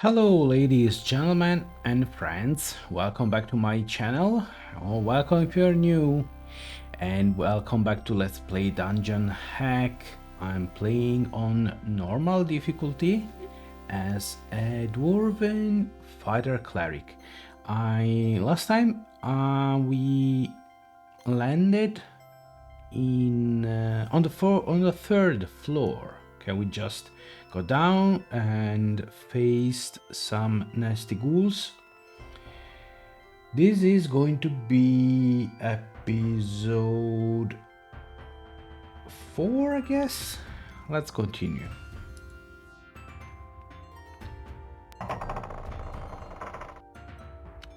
Hello ladies, gentlemen and friends, welcome back to my channel, or welcome if you're new, and welcome back to Let's Play Dungeon Hack. I'm playing on normal difficulty as a Dwarven Fighter Cleric. Last time we landed in on the third floor. Okay, we just go down and faced some nasty ghouls. This is going to be episode 4, I guess. Let's continue.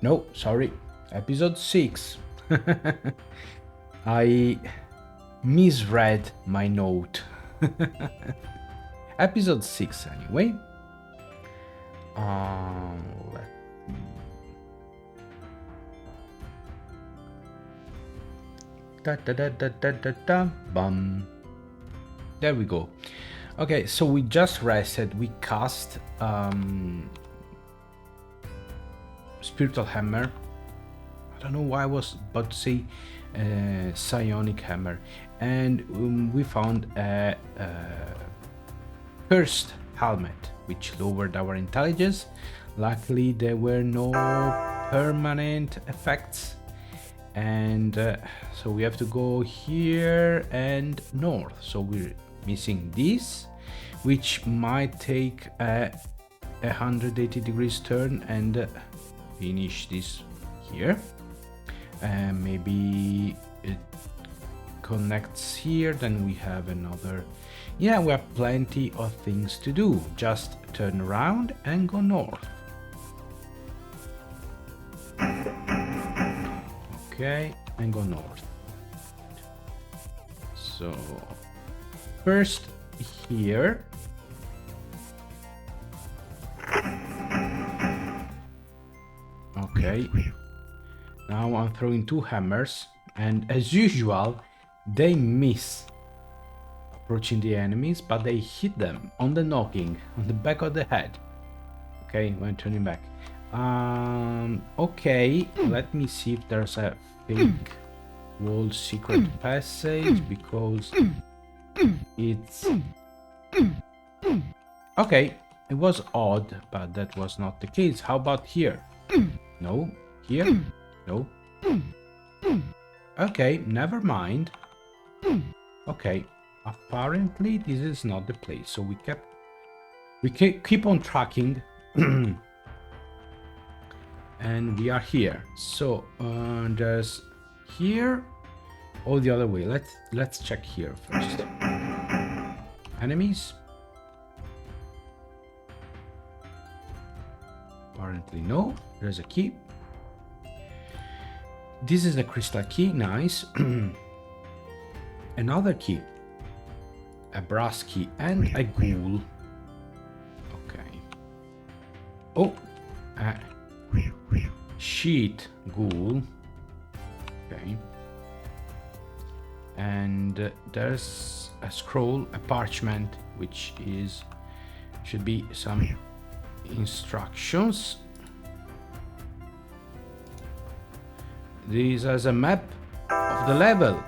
No, sorry, episode 6. I misread my note. Episode 6 anyway. Let me... Bum. There we go. Okay, so we just rested. We cast Spiritual Hammer. I don't know why I was about to say Psionic Hammer, and we found a cursed helmet which lowered our intelligence. Luckily there were no permanent effects, and so we have to go here and north. So we're missing this, which might take a 180 degrees turn and finish this here. And maybe it connects here, then we have another. Yeah, we have plenty of things to do. Just turn around and go north. Okay, and go north. So first here. Okay, now I'm throwing 2 hammers, and as usual they miss approaching the enemies, but they hit them on the knocking on the back of the head. Okay, when turning back. Okay, let me see if there's a fake wall secret passage, because it's okay. It was odd, but that was not the case. How about here? No. Here? No. Okay, never mind. Okay, apparently this is not the place, so we keep on tracking. And we are here. So there's here, or the other way. Let's check here first. Enemies? Apparently no. There's a key. This is a crystal key, nice. Another key, a brass key, and a ghoul. Okay. Oh, sheet ghoul. Okay. And there's a scroll, a parchment, which should be some instructions. This is a map of the level.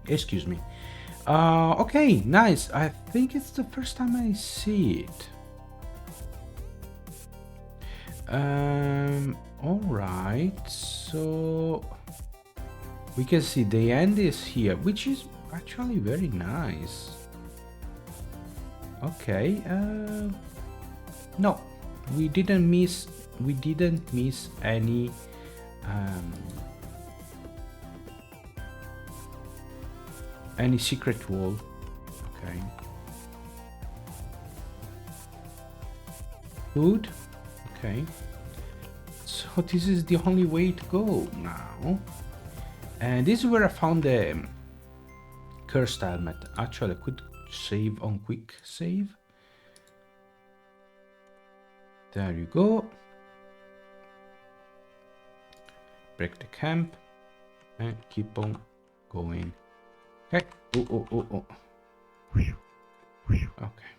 Excuse me. Okay, nice. I think it's the first time I see it. All right. So we can see the end is here, which is actually very nice. Okay. No, we didn't miss any secret wall. Okay. Good. Okay. So this is the only way to go now. And this is where I found the cursed helmet. Actually, I could save on quick save. There you go. Break the camp and keep on going. Okay. Oh. Okay.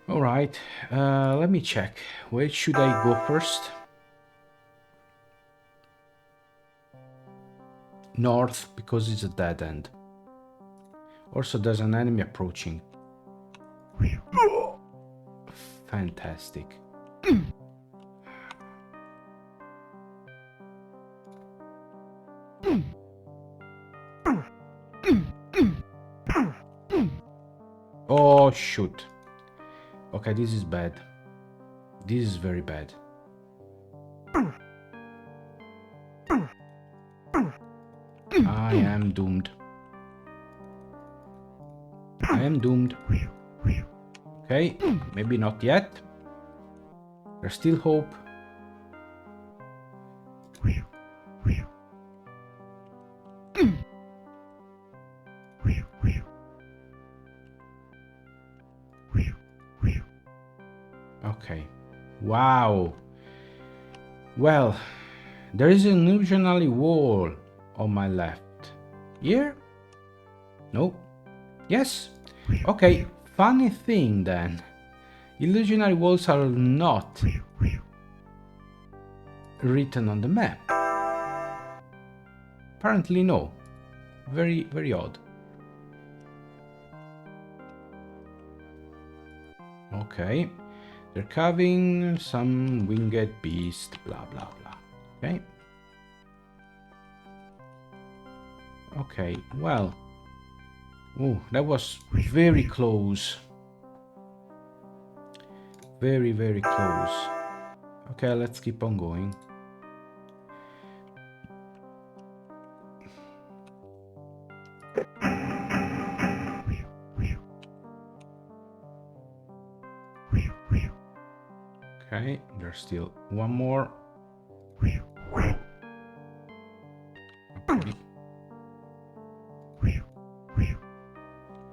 All right, let me check. Where should I go first? North, because it's a dead end. Also, there's an enemy approaching. Fantastic. Oh, shoot. Okay, this is bad. This is very bad. I am doomed. I am doomed. Okay, maybe not yet. There's still hope. Okay. Wow. Well, there is an illusionary wall on my left. Here? Nope. Yes. Okay. Funny thing then. Illusionary walls are not written on the map. Apparently no. Very, very odd. Okay. They're carving some winged beast, blah, blah, blah. Okay. Okay, well. Oh, that was very close. Very, very close. Okay, let's keep on going. Okay, there's still one more. Okay.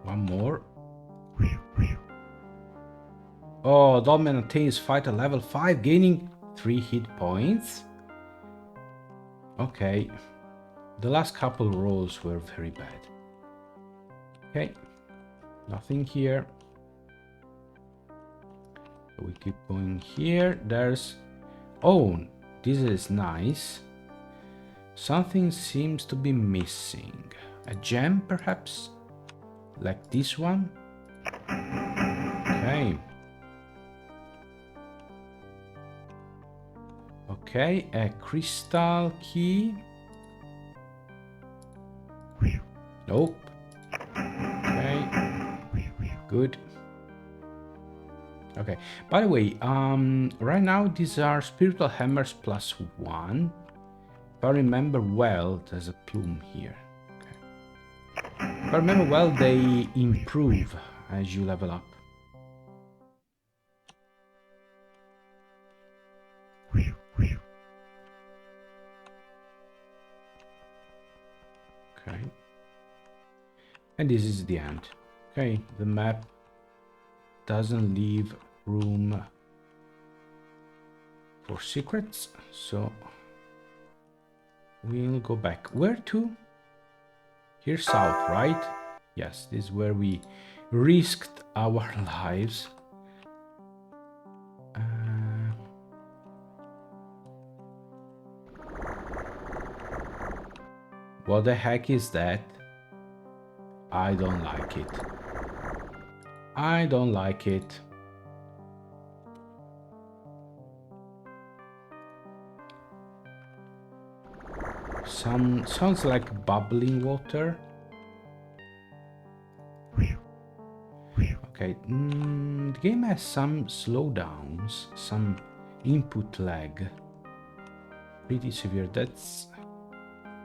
One more. Oh, Dolmen attains fighter level 5, gaining 3 hit points. Okay. The last couple rolls were very bad. Okay. Nothing here. We keep going here. There's... Oh, this is nice. Something seems to be missing. A gem, perhaps? Like this one? Okay. Okay, a crystal key. Nope. Okay. Good. Okay. By the way, right now these are spiritual hammers +1. If I remember well, there's a plume here. Okay. If I remember well, they improve as you level up. Okay. And this is the end. Okay, the map doesn't leave room for secrets, so we'll go back. Where to? Here south, right? Yes, this is where we risked our lives. What the heck is that? I don't like it. I don't like it. Sounds like bubbling water. Okay, the game has some slowdowns, some input lag. Pretty severe. That's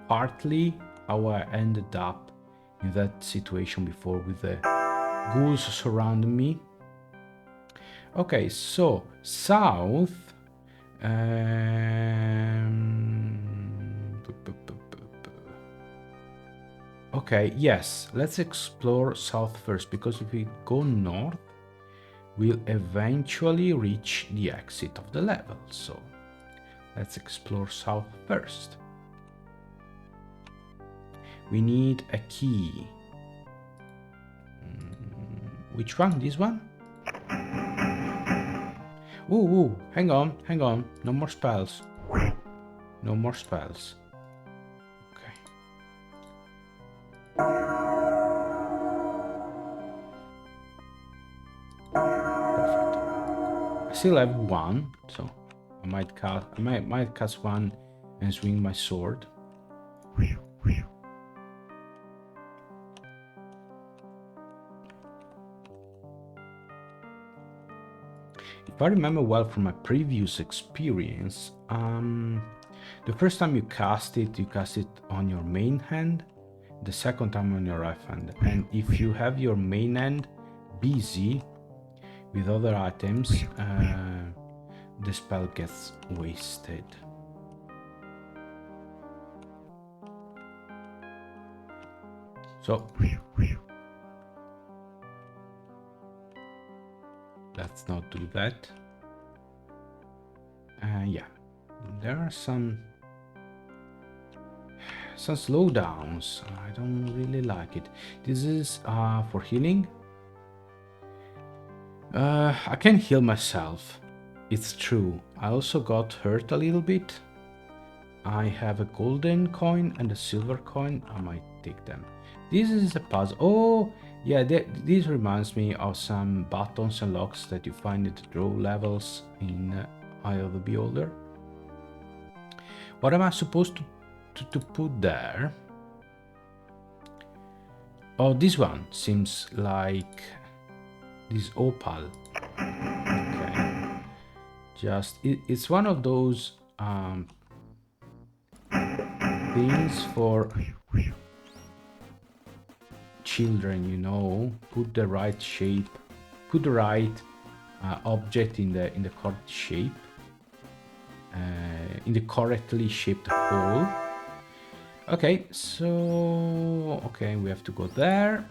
partly how I ended up in that situation before with the ghouls surrounding me. Okay, so south. Okay, yes, let's explore south first, because if we go north, we'll eventually reach the exit of the level. So let's explore south first. We need a key. Which one? This one? Ooh, hang on. No more spells. No more spells. Okay. Perfect. I still have one, so I might cast one and swing my sword. If I remember well from my previous experience, the first time you cast it on your main hand, the second time on your right hand. And if you have your main hand busy with other items, the spell gets wasted. So let's not do that. Yeah, there are some slowdowns. I don't really like it. This is for healing. I can heal myself. It's true. I also got hurt a little bit. I have a golden coin and a silver coin. I might take them. This is a puzzle. Oh, yeah, this reminds me of some buttons and locks that you find at the draw levels in Eye of the Beholder. What am I supposed to put there? Oh, this one seems like this opal. Okay. It's one of those things for children, you know. Put the right shape, put the right object in the correct shape, in the correctly shaped hole. Okay, so we have to go there.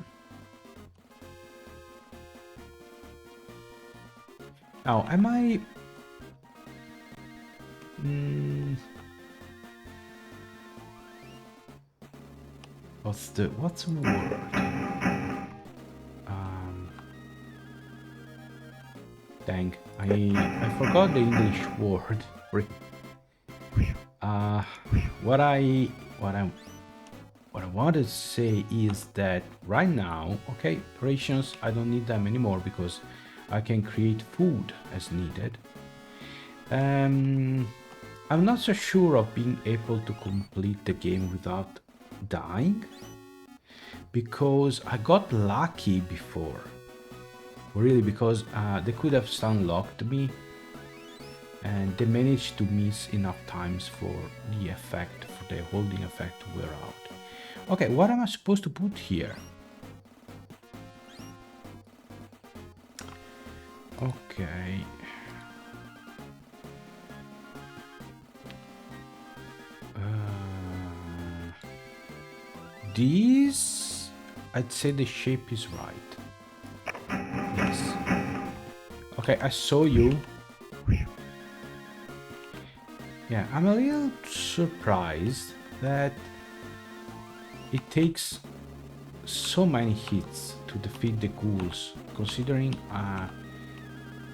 Now, am I? What's the word? Dang, I forgot the English word. What I wanted to say is that right now, okay, rations, I don't need them anymore because I can create food as needed. I'm not so sure of being able to complete the game without dying, because I got lucky before. Really, because they could have stun-locked me and they managed to miss enough times for the effect, for the holding effect to wear out. Okay, what am I supposed to put here? Okay. These, I'd say the shape is right. Yes. Okay, I saw you. Yeah, I'm a little surprised that it takes so many hits to defeat the ghouls, considering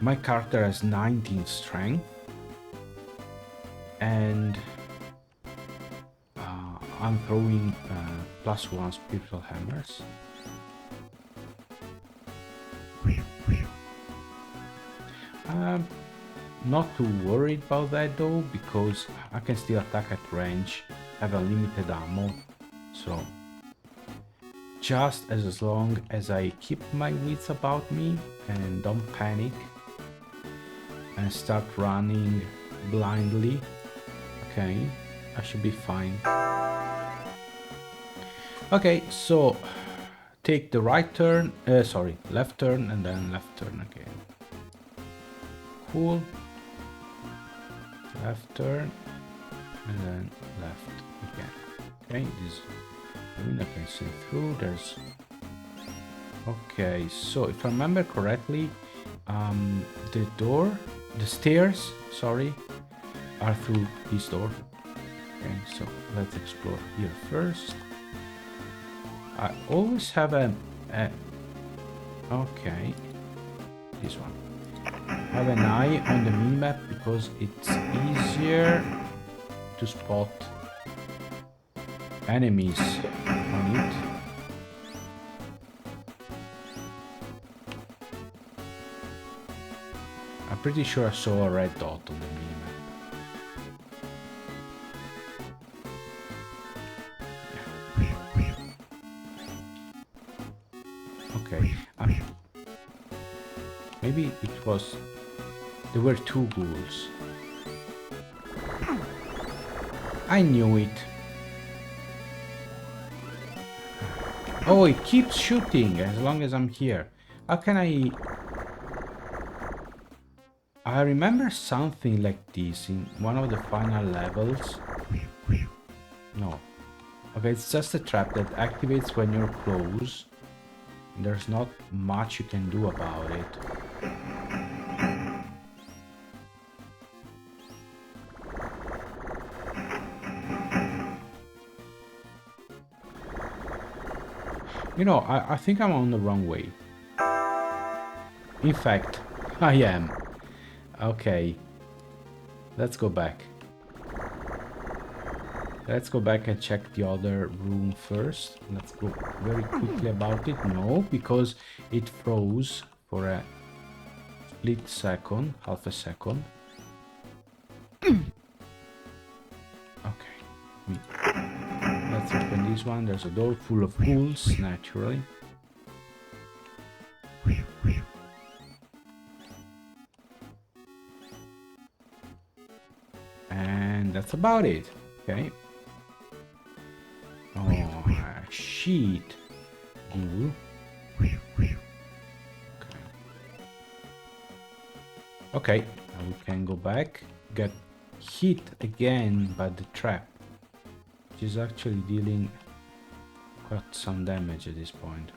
my character has 19 strength and I'm throwing +1 spiritual hammers. Not too worried about that though, because I can still attack at range, have unlimited ammo, so just as long as I keep my wits about me and don't panic and start running blindly, okay, I should be fine. Okay, so take the right turn, left turn and then left turn again. Cool. Left turn and then left again. Okay, this I can see through. There's okay. So if I remember correctly, the stairs, sorry, are through this door. Okay, so let's explore here first. I always have okay, this one. have an eye on the minimap because it's easier to spot enemies on it. I'm pretty sure I saw a red dot on the minimap. Okay. Maybe it was... There were two ghouls. I knew it. Oh, it keeps shooting as long as I'm here. How can I... I remember something like this in one of the final levels. No. Okay, it's just a trap that activates when you're close. There's not much you can do about it. You know, I think I'm on the wrong way. In fact, I am. Okay. Let's go back. Let's go back and check the other room first. Let's go very quickly about it. No, because it froze for a split second, half a second. Okay. Let's open this one. There's a door full of ghouls, naturally. And that's about it. Okay. Oh, shit. Ghoul. Okay, now we can go back. Get hit again by the trap, which is actually dealing quite some damage at this point.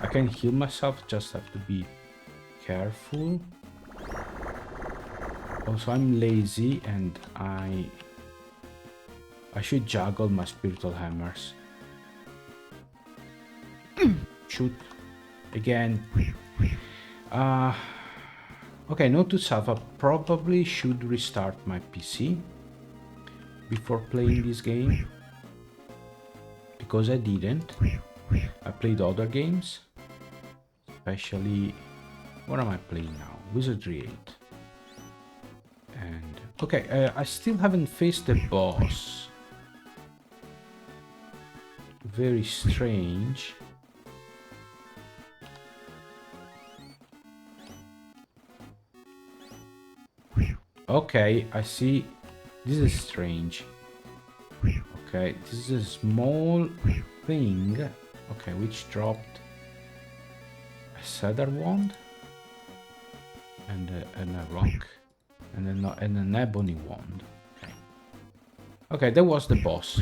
I can heal myself, just have to be careful. Also, I'm lazy and I should juggle my spiritual hammers. Shoot again. Okay, note to self, I probably should restart my PC before playing this game, because I didn't. I played other games, especially, what am I playing now? Wizardry 8. And okay, I still haven't faced the boss. Very strange. Okay, I see. This is strange. Okay, this is a small thing. Okay, which dropped a cedar wand and a rock and an ebony wand. Okay. Okay, that was the boss.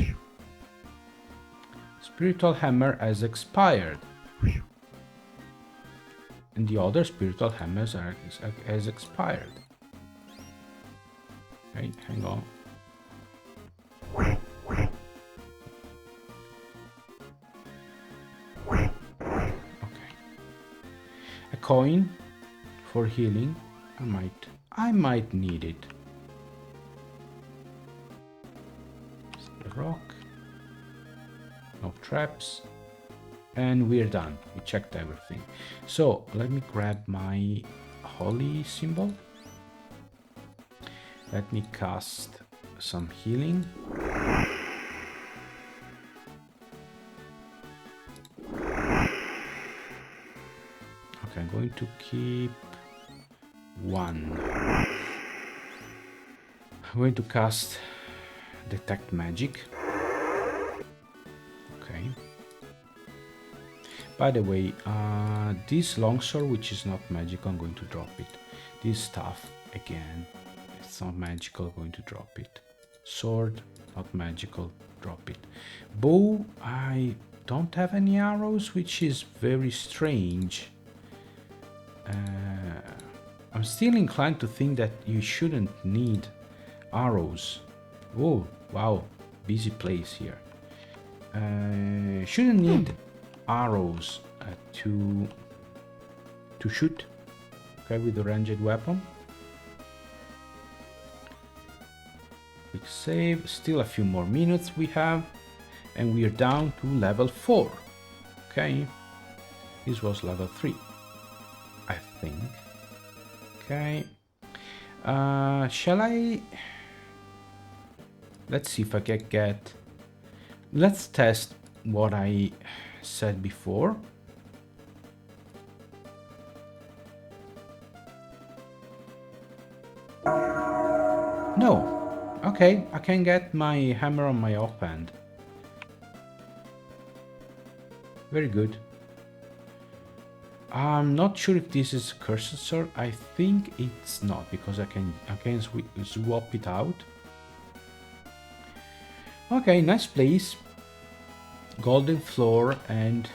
Spiritual hammer has expired. And the other spiritual hammers has expired. Okay, hang on. Okay. A coin for healing. I might need it. The rock. No traps. And we're done. We checked everything. So let me grab my holy symbol. Let me cast some healing. Okay, I'm going to keep one. I'm going to cast Detect Magic. Okay. By the way, this longsword, which is not magical, I'm going to drop it. This staff, again, it's not magical, going to drop it. Sword, not magical, drop it. Bow, I don't have any arrows, which is very strange. I'm still inclined to think that you shouldn't need arrows. Oh, wow, busy place here. Shouldn't need arrows to to shoot. Okay, with the ranged weapon. Quick save. Still a few more minutes we have, and we are down to level 4. Okay, this was level 3, I think. Okay, shall I? Let's see if I can get. Let's test what I said before. No. Okay, I can get my hammer on my offhand. Very good. I'm not sure if this is cursed sword. I think it's not, because I can swap it out. Okay, nice place. Golden floor and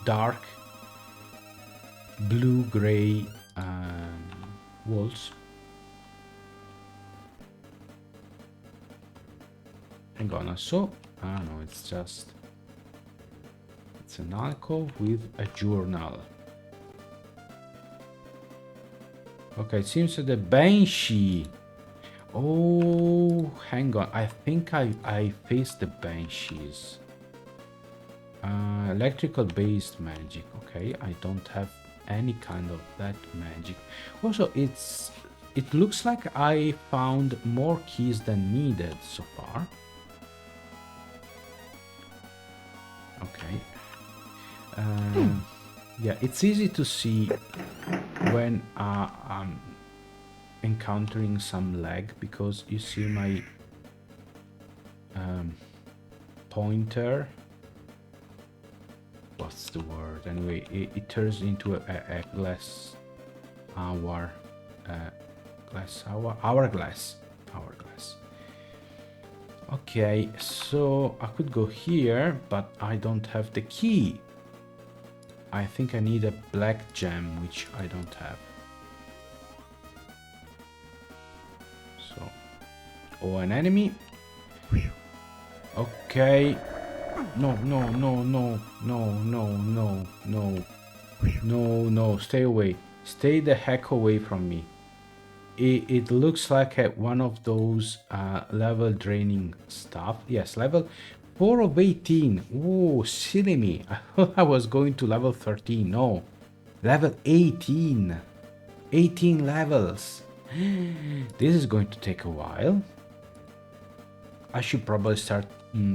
dark blue-gray walls. Hang on, so I don't know, it's an alcove with a journal. Okay, it seems that the Banshee. Oh, hang on, I think I faced the Banshees. Electrical based magic. Okay, I don't have any kind of that magic. Also, it looks like I found more keys than needed so far. Okay. Yeah, it's easy to see when I'm encountering some lag, because you see my pointer. What's the word? Anyway, it turns into a glass hour, hourglass. Okay, so I could go here, but I don't have the key. I think I need a black gem, which I don't have. So, oh, an enemy. Okay. No, stay away. Stay the heck away from me. It looks like one of those level draining stuff. Yes, level 4 of 18. Oh, silly me. I thought I was going to level 13. No, level 18. 18 levels. This is going to take a while. I should probably start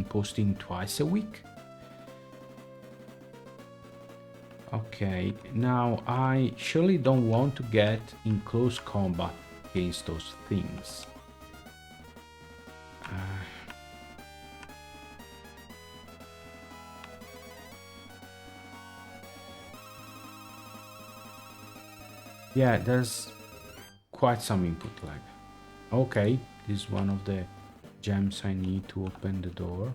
posting twice a week. Okay, now I surely don't want to get in close combat against those things. Yeah, there's quite some input lag. Okay, this is one of the gems I need to open the door.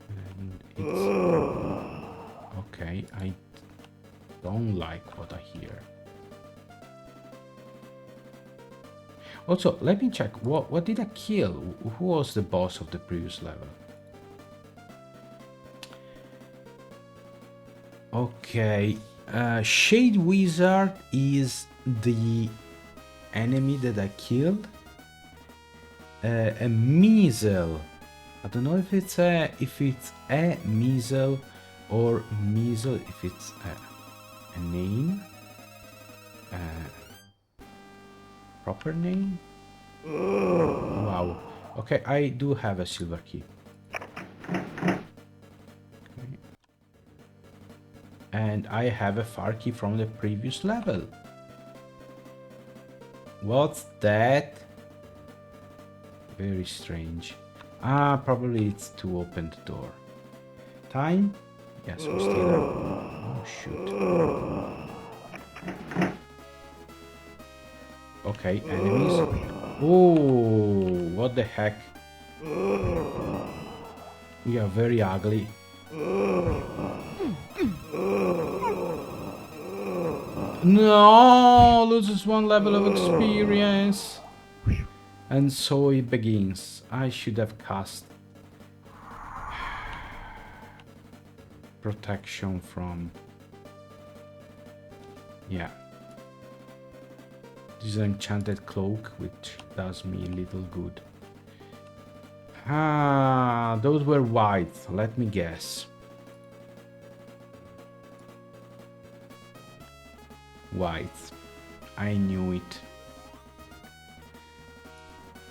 And it's... Okay, I don't like what I hear. Also, let me check. What did I kill? Who was the boss of the previous level? Okay, Shade Wizard is the enemy that I killed. A Measle. I don't know if it's a Measle or Measle, if it's a name. Proper name? Wow. Okay, I do have a silver key. Okay. And I have a fire key from the previous level. What's that? Very strange. Probably it's to open the door. Time? Yes, we're still there. Oh, shoot. Okay, enemies. Oh, what the heck? We are very ugly. No, loses 1 level of experience. And so it begins. I should have cast protection from Yeah. This is an enchanted cloak, which does me little good. Ah, those were white. Let me guess. White. I knew it.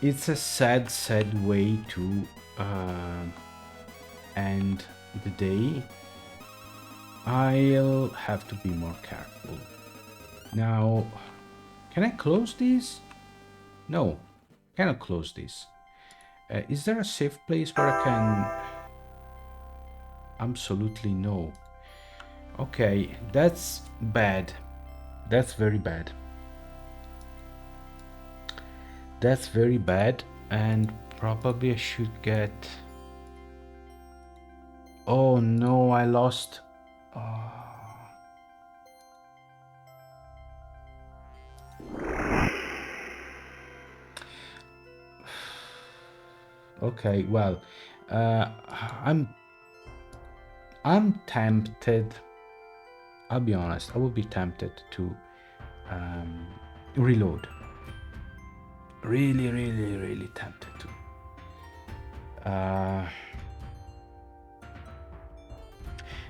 It's a sad way to end the day. I'll have to be more careful. Now, can I close this? No, cannot close this. Is there a safe place where I can... Absolutely no. Okay, that's bad. That's very bad. That's very bad, and probably I should get... Oh no, I lost... Oh. Okay, well, I'm tempted. I'll be honest, I would be tempted to reload. Really tempted to.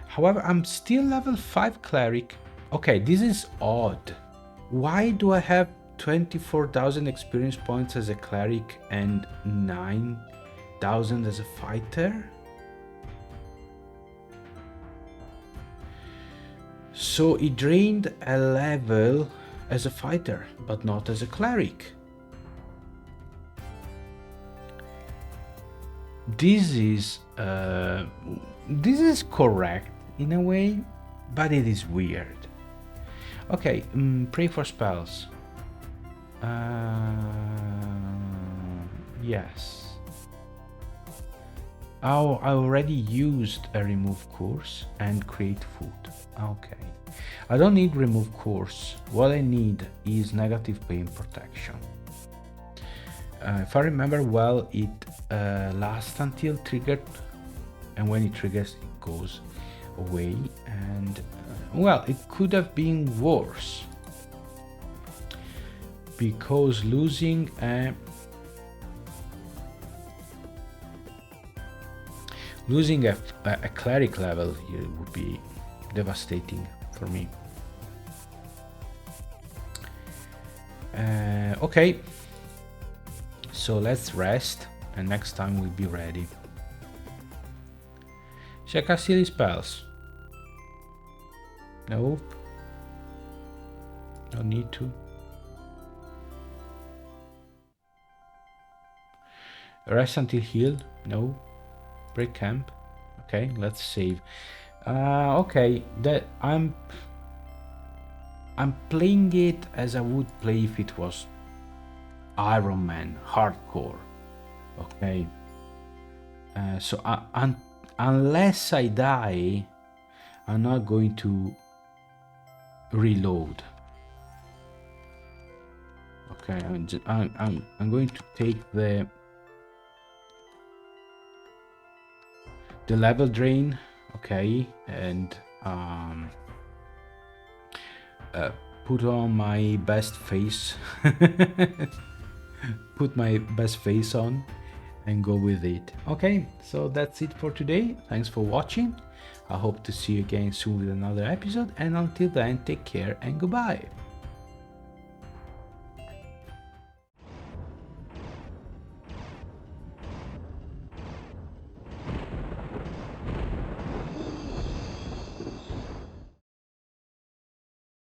However, I'm still level 5 cleric. Okay, this is odd. Why do I have 24,000 experience points as a cleric and 9,000 as a fighter? So it drained a level as a fighter, but not as a cleric. This is correct in a way, but it is weird. Okay, pray for spells. Yes. Oh, I already used a remove course and create food. Okay. I don't need remove course. What I need is negative pain protection. If I remember well, it lasts until triggered, and when it triggers, it goes away. And well, it could have been worse, because losing a cleric level here would be devastating for me. Okay, so let's rest, and next time we'll be ready. Check our silly spells. Nope. No need to. Rest until healed. No. Break camp. Okay, let's save. Okay, that I'm playing it as I would play if it was Iron Man hardcore. Okay. So unless I die, I'm not going to reload. Okay, I'm going to take the level drain. Okay, and put on my best face. Put my best face on and go with it. Okay, so that's it for today. Thanks for watching. I hope to see you again soon with another episode, and until then, take care and goodbye.